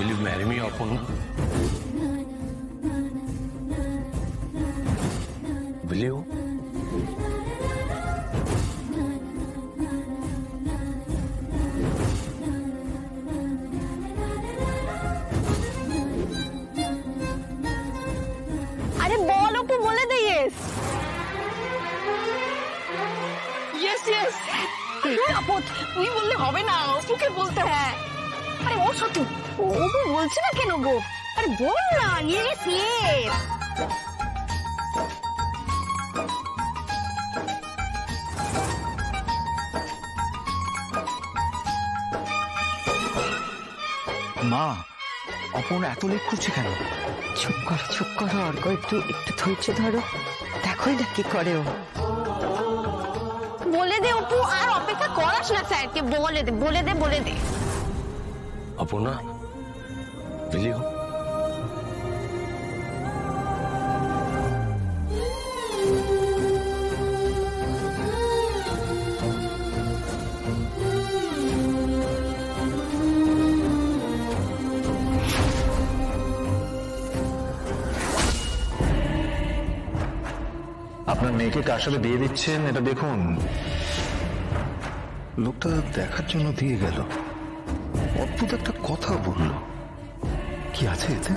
Will you marry me, Aparna? Will you? अरे बोल अपू, बोले दे यस यस यस। আপু তুই বললে হবে না, অপুকে বলতে হয়। আরে ও সত্যি অপু বলছে না কেন গো? আরে বল না ইয়েস ইয়েস। মা, অপর্ণা এত লেট করছে কেন? চুপ করো অর্ক, একটু ধৈর্য ধরো, দেখোই না কি করে ও। বলে দে অপু, আর অপেক্ষা করাস না স্যারকে, বলে দে। Aparna, will you? আপনার মেয়েকে কার সাথে বিয়ে দিচ্ছেন এটা দেখুন। লোকটা দেখার জন্য দিয়ে গেল, অদ্ভুত একটা কথা বলল, কি আছে এতে?